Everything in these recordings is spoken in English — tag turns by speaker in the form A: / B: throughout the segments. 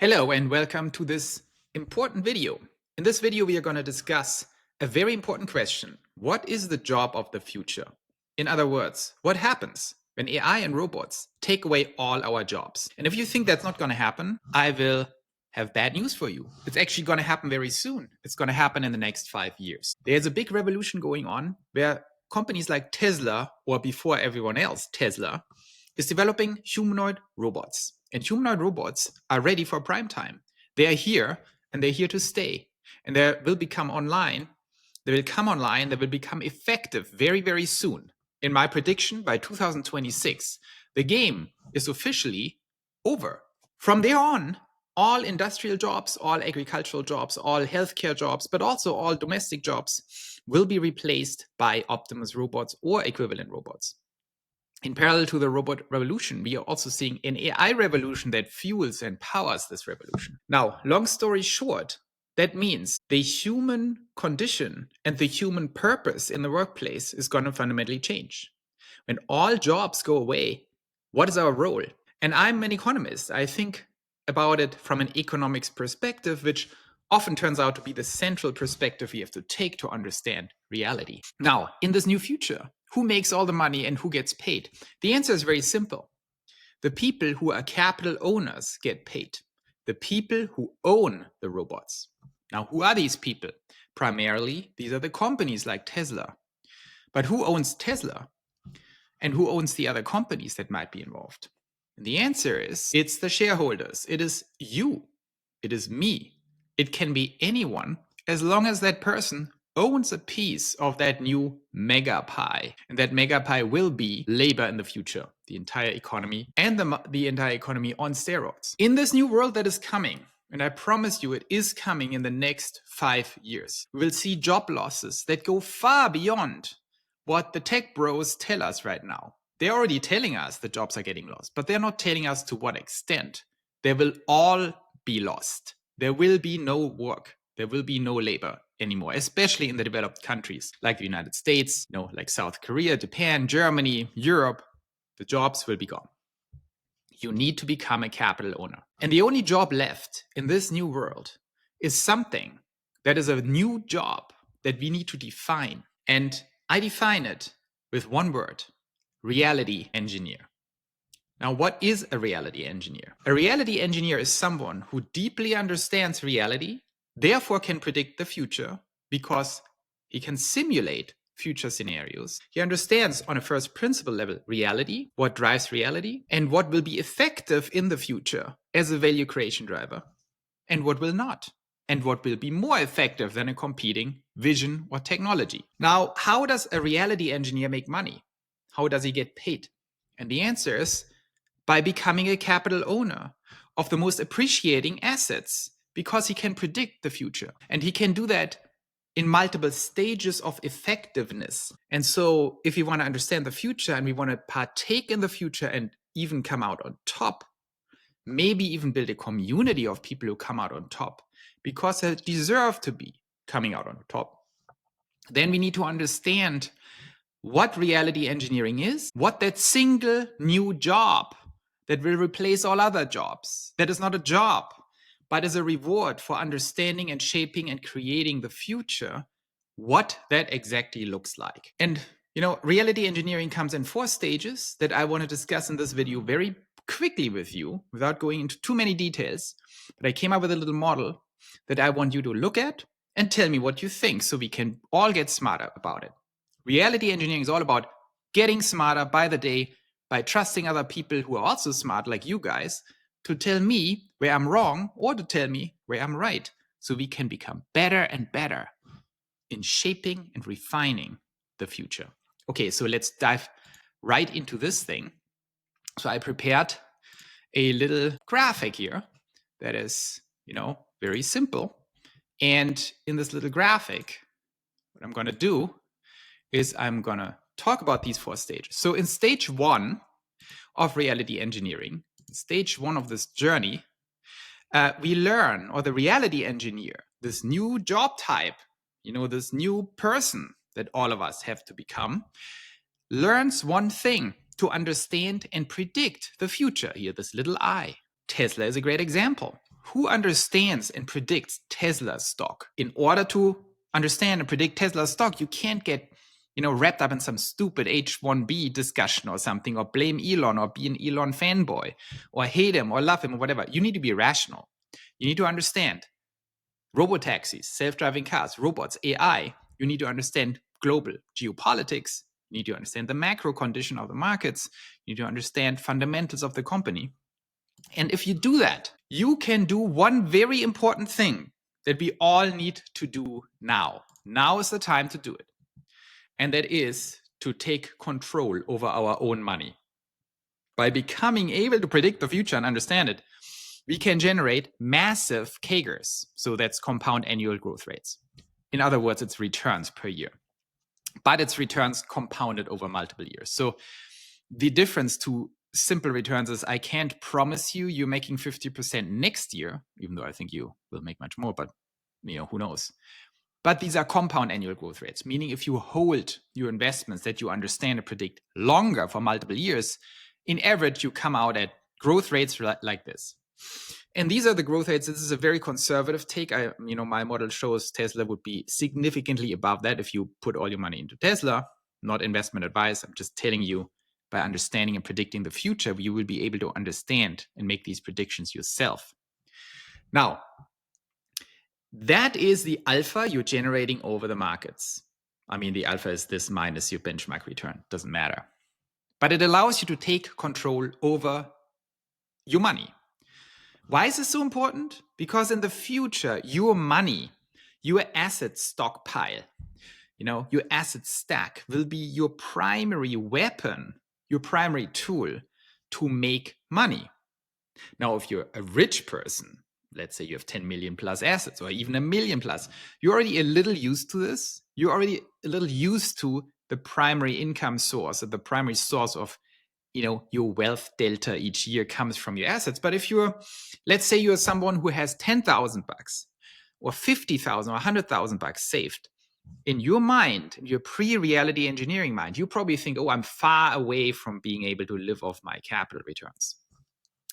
A: Hello and welcome to this important video. In this video, we are going to discuss a very important question. What is the job of the future? In other words, what happens when AI and robots take away all our jobs? And if you think that's not going to happen, I will have bad news for you. It's actually going to happen very soon. It's going to happen in the next 5 years. There's a big revolution going on where companies like Tesla, or before everyone else, Tesla, is developing humanoid robots. And humanoid robots are ready for prime time. They are here and they're here to stay. And they will become online. They will come online. They will become effective very, very soon. In my prediction, by 2026, the game is officially over. From there on, all industrial jobs, all agricultural jobs, all healthcare jobs, but also all domestic jobs will be replaced by Optimus robots or equivalent robots. In parallel to the robot revolution, we are also seeing an AI revolution that fuels and powers this revolution. Now, long story short, that means the human condition and the human purpose in the workplace is going to fundamentally change. When all jobs go away, what is our role? And I'm an economist. I think about it from an economics perspective, which often turns out to be the central perspective we have to take to understand reality. Now, in this new future, who makes all the money and who gets paid? The answer is very simple. The people who are capital owners get paid. The people who own the robots. Now, who are these people? Primarily, these are the companies like Tesla. But who owns Tesla? And who owns the other companies that might be involved? And the answer is, it's the shareholders. It is you. It is me. It can be anyone, as long as that person owns a piece of that new mega pie. And that mega pie will be labor in the future, the entire economy, and the entire economy on steroids. In this new world that is coming, and I promise you it is coming in the next 5 years, we will see job losses that go far beyond what the tech bros tell us right now. They're already telling us the jobs are getting lost, but they're not telling us to what extent. They will all be lost. There will be no work. There will be no labor anymore, especially in the developed countries like the United States, like South Korea, Japan, Germany, Europe. The jobs will be gone. You need to become a capital owner. And the only job left in this new world is something that is a new job that we need to define. And I define it with one word: reality engineer. Now, what is a reality engineer? A reality engineer is someone who deeply understands reality, therefore can predict the future because he can simulate future scenarios. He understands on a first principle level reality, what drives reality, and what will be effective in the future as a value creation driver, and what will not, and what will be more effective than a competing vision or technology. Now, how does a reality engineer make money? How does he get paid? And the answer is by becoming a capital owner of the most appreciating assets, because he can predict the future. And he can do that in multiple stages of effectiveness. And so if we want to understand the future and we want to partake in the future and even come out on top, maybe even build a community of people who come out on top because they deserve to be coming out on top, then we need to understand what reality engineering is, what that single new job that will replace all other jobs, that is not a job, but is a reward for understanding and shaping and creating the future, what that exactly looks like. And, reality engineering comes in 4 stages that I want to discuss in this video very quickly with you without going into too many details. But I came up with a little model that I want you to look at and tell me what you think so we can all get smarter about it. Reality engineering is all about getting smarter by the day by trusting other people who are also smart like you guys to tell me where I'm wrong or to tell me where I'm right, so we can become better and better in shaping and refining the future. Okay, so let's dive right into this thing. So I prepared a little graphic here that is, very simple. And in this little graphic, what I'm going to do is I'm going to talk about these 4 stages. So in stage 1 of reality engineering, stage 1 of this journey, we learn, or the reality engineer, this new job type, this new person that all of us have to become, learns one thing: to understand and predict the future. Here, this little I. Tesla is a great example. who understands and predicts Tesla stock? In order to understand and predict Tesla stock, you can't get wrapped up in some stupid H1B discussion or something, or blame Elon or be an Elon fanboy or hate him or love him or whatever. You need to be rational. You need to understand robotaxis, self-driving cars, robots, AI. You need to understand global geopolitics. You need to understand the macro condition of the markets. You need to understand fundamentals of the company. And if you do that, you can do one very important thing that we all need to do now. Now is the time to do it. And that is to take control over our own money. By becoming able to predict the future and understand it, we can generate massive CAGRs. So that's compound annual growth rates. In other words, it's returns per year. But it's returns compounded over multiple years. So the difference to simple returns is I can't promise you're making 50% next year, even though I think you will make much more, but who knows? But these are compound annual growth rates, meaning if you hold your investments that you understand and predict longer for multiple years, in average, you come out at growth rates like this. And these are the growth rates. This is a very conservative take. My model shows Tesla would be significantly above that if you put all your money into Tesla. Not investment advice. I'm just telling you, by understanding and predicting the future, you will be able to understand and make these predictions yourself. Now, that is the alpha you're generating over the markets. The alpha is this minus your benchmark return. Doesn't matter. But it allows you to take control over your money. Why is this so important? Because in the future, your money, your asset stockpile, your asset stack will be your primary weapon, your primary tool to make money. Now, if you're a rich person, let's say you have 10 million plus assets or even 1 million plus, you're already a little used to this. You're already a little used to the primary income source, or the primary source of your wealth delta each year comes from your assets. But if let's say you're someone who has $10,000 or 50,000 or 100,000 bucks saved, in your mind, in your pre-reality engineering mind, you probably think, oh, I'm far away from being able to live off my capital returns.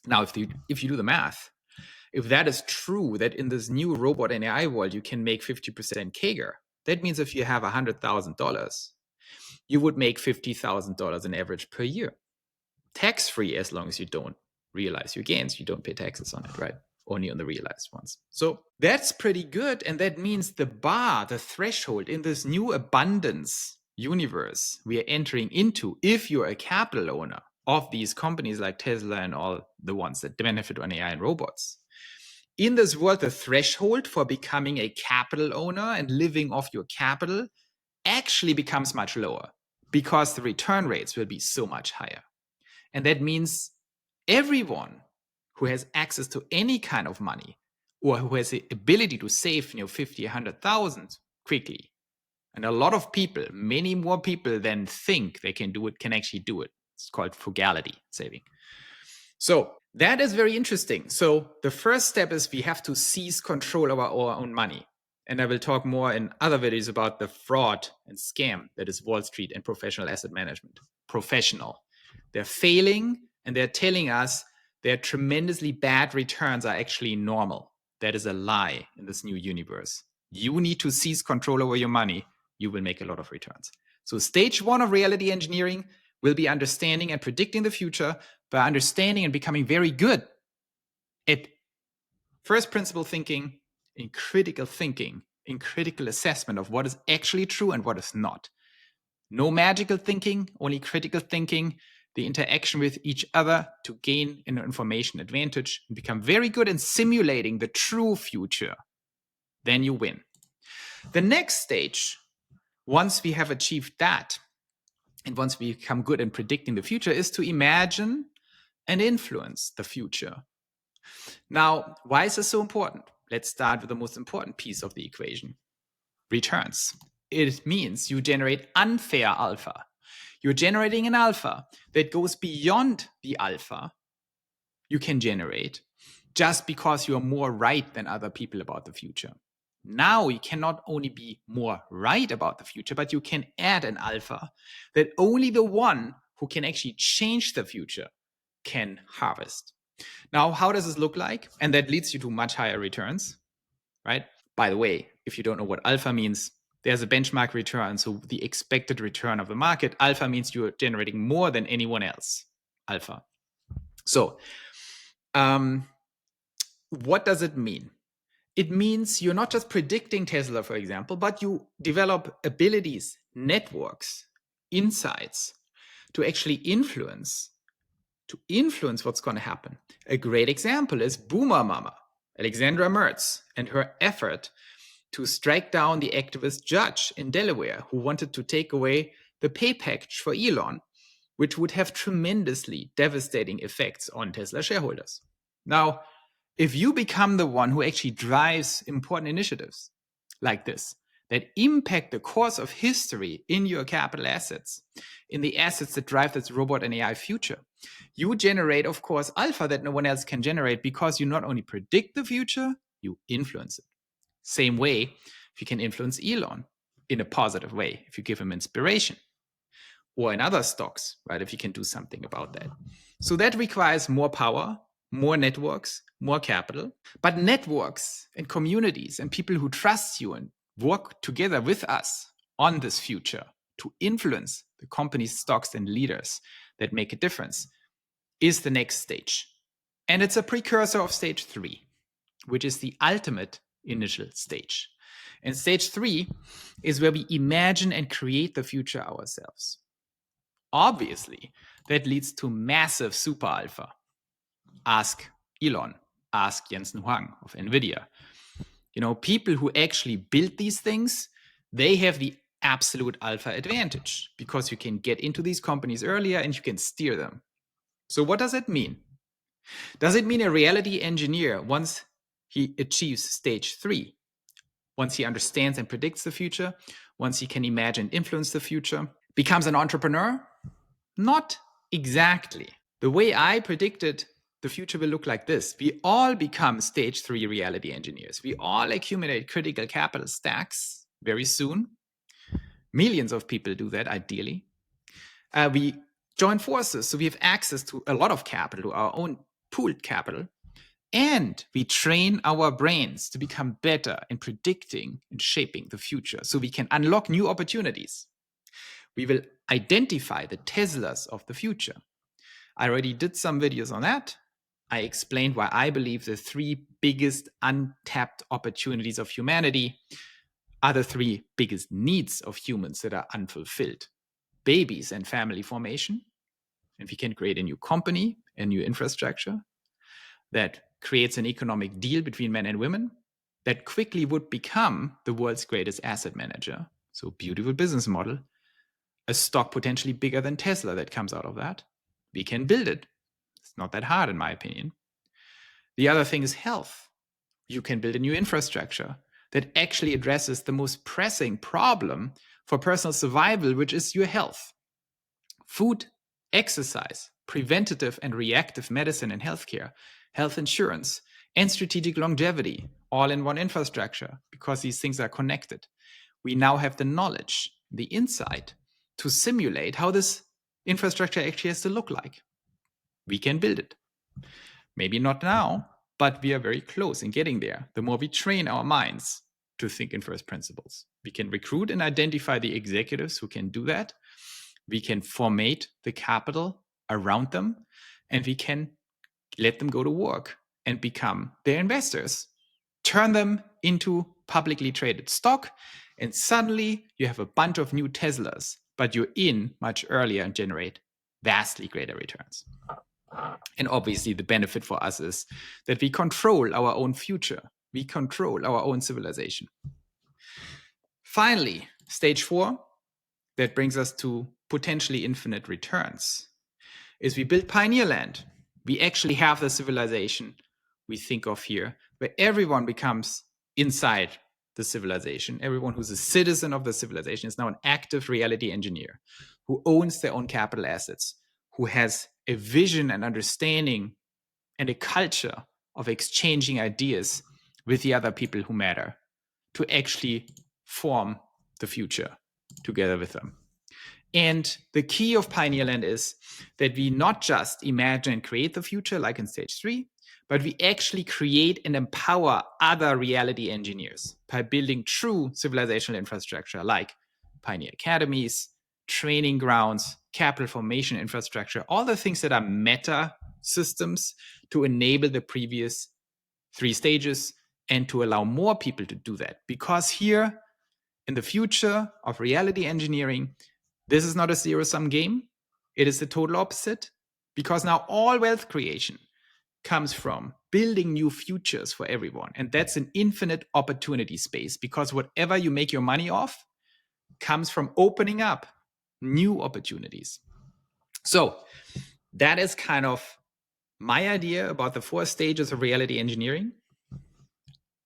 A: Now, if you do the math, if that is true, that in this new robot and AI world, you can make 50% CAGR, that means if you have $100,000, you would make $50,000 on average per year. Tax-free, as long as you don't realize your gains. You don't pay taxes on it, right? Only on the realized ones. So that's pretty good. And that means the bar, the threshold in this new abundance universe we are entering into, if you're a capital owner of these companies like Tesla and all the ones that benefit on AI and robots, in this world, the threshold for becoming a capital owner and living off your capital actually becomes much lower because the return rates will be so much higher. And that means everyone who has access to any kind of money or who has the ability to save 50, 100,000 quickly, and a lot of people, many more people than think they can do it, can actually do it. It's called frugality saving. So that is very interesting. So the first step is we have to seize control over our own money. And I will talk more in other videos about the fraud and scam that is Wall Street and professional asset management. Professional. They're failing and they're telling us their tremendously bad returns are actually normal. That is a lie in this new universe. You need to seize control over your money. You will make a lot of returns. So stage 1 of reality engineering will be understanding and predicting the future by understanding and becoming very good at first principle thinking, in critical thinking, in critical assessment of what is actually true and what is not. No magical thinking, only critical thinking, the interaction with each other to gain an information advantage and become very good in simulating the true future. Then you win. The next stage, once we have achieved that, and once we become good in predicting the future, is to imagine and influence the future. Now, why is this so important? Let's start with the most important piece of the equation, returns. It means you generate unfair alpha. You're generating an alpha that goes beyond the alpha you can generate just because you're more right than other people about the future. Now you can not only be more right about the future, but you can add an alpha that only the one who can actually change the future can harvest. Now, how does this look like? And that leads you to much higher returns, right? By the way, if you don't know what alpha means, there's a benchmark return. So the expected return of the market. Alpha means you're generating more than anyone else. Alpha. So what does it mean? It means you're not just predicting Tesla, for example, but you develop abilities, networks, insights to actually influence what's going to happen. A great example is Boomer Mama, Alexandra Mertz, and her effort to strike down the activist judge in Delaware who wanted to take away the pay package for Elon, which would have tremendously devastating effects on Tesla shareholders. Now, if you become the one who actually drives important initiatives like this, that impact the course of history in your capital assets, in the assets that drive this robot and AI future, you generate, of course, alpha that no one else can generate because you not only predict the future, you influence it. Same way, if you can influence Elon in a positive way, if you give him inspiration, or in other stocks, right, if you can do something about that. So that requires more power, more networks, more capital. But networks and communities and people who trust you and work together with us on this future to influence the companies, stocks, and leaders that make a difference is the next stage. And it's a precursor of stage 3, which is the ultimate initial stage. And stage 3 is where we imagine and create the future ourselves. Obviously, that leads to massive super alpha. Ask Elon, ask Jensen Huang of NVIDIA. You know, people who actually build these things, they have the absolute alpha advantage because you can get into these companies earlier and you can steer them. So what does it mean? Does it mean a reality engineer, once he achieves stage 3, once he understands and predicts the future, once he can imagine and influence the future, becomes an entrepreneur? Not exactly. The way I predicted the future will look like this. We all become stage 3 reality engineers. We all accumulate critical capital stacks very soon. Millions of people do that, ideally. We join forces, so we have access to a lot of capital, our own pooled capital. And we train our brains to become better in predicting and shaping the future so we can unlock new opportunities. We will identify the Teslas of the future. I already did some videos on that. I explained why I believe the 3 biggest untapped opportunities of humanity are the 3 biggest needs of humans that are unfulfilled. Babies and family formation. And we can create a new company, a new infrastructure that creates an economic deal between men and women that quickly would become the world's greatest asset manager. So beautiful business model. A stock potentially bigger than Tesla that comes out of that. We can build it. It's not that hard, in my opinion. The other thing is health. You can build a new infrastructure that actually addresses the most pressing problem for personal survival, which is your health. Food, exercise, preventative and reactive medicine and healthcare, health insurance, and strategic longevity, all in one infrastructure, because these things are connected. We now have the knowledge, the insight to simulate how this infrastructure actually has to look like. We can build it. Maybe not now, but we are very close in getting there. The more we train our minds to think in first principles, we can recruit and identify the executives who can do that. We can formate the capital around them, and we can let them go to work and become their investors, turn them into publicly traded stock, and suddenly you have a bunch of new Teslas, but you're in much earlier and generate vastly greater returns. And obviously the benefit for us is that we control our own future. We control our own civilization. Finally, stage 4, that brings us to potentially infinite returns, is we build pioneer land. We actually have the civilization we think of here, where everyone becomes inside the civilization. Everyone who's a citizen of the civilization is now an active reality engineer who owns their own capital assets, who has a vision and understanding and a culture of exchanging ideas with the other people who matter to actually form the future together with them. And the key of Pioneer Land is that we not just imagine and create the future like in stage 3, but we actually create and empower other reality engineers by building true civilizational infrastructure like Pioneer Academies, training grounds, capital formation infrastructure, all the things that are meta systems to enable the previous 3 stages and to allow more people to do that. Because here in the future of reality engineering, this is not a zero-sum game. It is the total opposite, because now all wealth creation comes from building new futures for everyone. And that's an infinite opportunity space, because whatever you make your money off comes from opening up new opportunities. So that is kind of my idea about the 4 stages of reality engineering.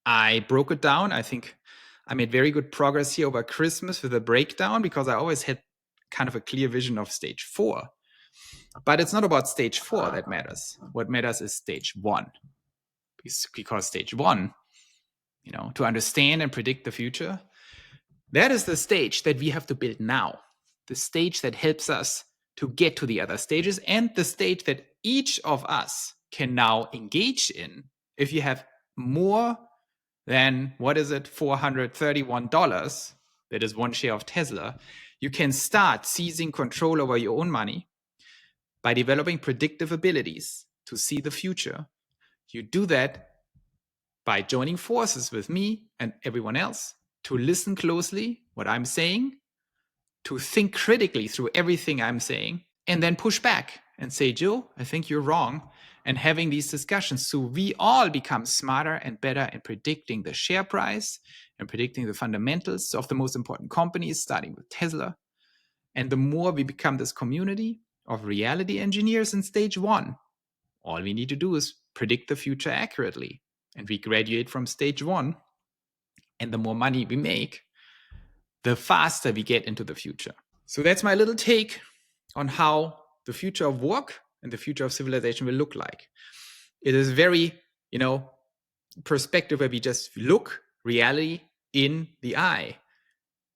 A: I broke it down. I think I made very good progress here over Christmas with a breakdown, because I always had kind of a clear vision of stage 4. But it's not about stage 4 that matters. What matters is stage 1. Because stage 1, to understand and predict the future, that is the stage that we have to build now. The stage that helps us to get to the other stages, and the stage that each of us can now engage in. If you have more than, $431, that is 1 share of Tesla, you can start seizing control over your own money by developing predictive abilities to see the future. You do that by joining forces with me and everyone else, to listen closely what I'm saying, to think critically through everything I'm saying, and then push back and say, Joe, I think you're wrong. And having these discussions so we all become smarter and better in predicting the share price and predicting the fundamentals of the most important companies, starting with Tesla. And the more we become this community of reality engineers in stage 1, all we need to do is predict the future accurately. And we graduate from stage 1. And the more money we make, the faster we get into the future. So that's my little take on how the future of work and the future of civilization will look like. It is very, perspective where we just look reality in the eye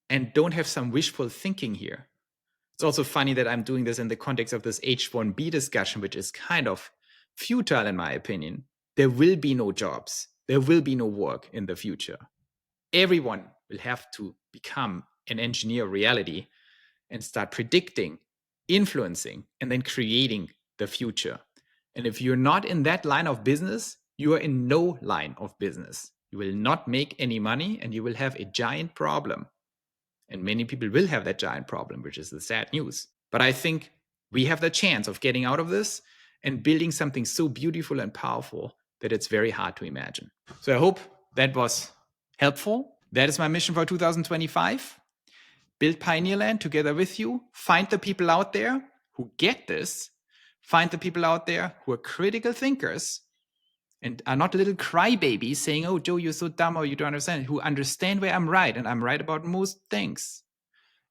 A: and don't have some wishful thinking here. It's also funny that I'm doing this in the context of this H1B discussion, which is kind of futile in my opinion. There will be no jobs. There will be no work in the future. Everyone will have to become an engineer of reality and start predicting, influencing, and then creating the future. And if you're not in that line of business, you are in no line of business. You will not make any money, and you will have a giant problem. And many people will have that giant problem, which is the sad news. But I think we have the chance of getting out of this and building something so beautiful and powerful that it's very hard to imagine. So I hope that was helpful. That is my mission for 2025. Build Pioneer Land together with you. Find the people out there who get this. Find the people out there who are critical thinkers and are not little crybabies saying, oh, Joe, you're so dumb or you don't understand, who understand where I'm right and I'm right about most things.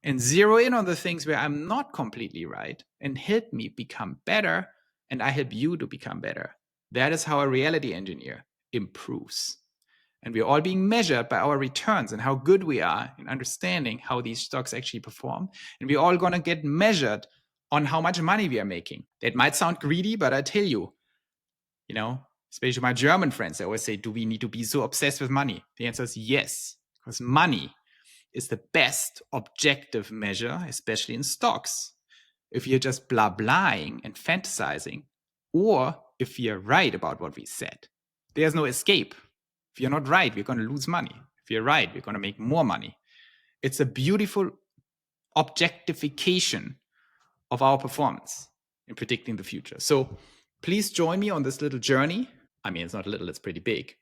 A: And zero in on the things where I'm not completely right and help me become better, and I help you to become better. That is how a reality engineer improves. And we're all being measured by our returns and how good we are in understanding how these stocks actually perform. And we're all going to get measured on how much money we are making. That might sound greedy, but I tell you, especially my German friends, they always say, do we need to be so obsessed with money? The answer is yes, because money is the best objective measure, especially in stocks. If you're just blah-blahing and fantasizing, or if you're right about what we said, there's no escape. If you're not right, we're going to lose money. If you're right, we're going to make more money. It's a beautiful objectification of our performance in predicting the future. So please join me on this little journey. I mean, it's not little, it's pretty big.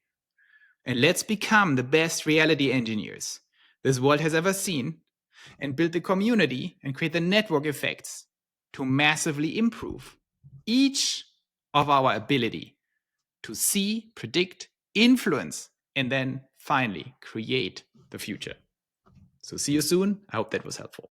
A: And let's become the best reality engineers this world has ever seen, and build the community and create the network effects to massively improve each of our ability to see, predict, influence, and then finally create the future. So see you soon. I hope that was helpful.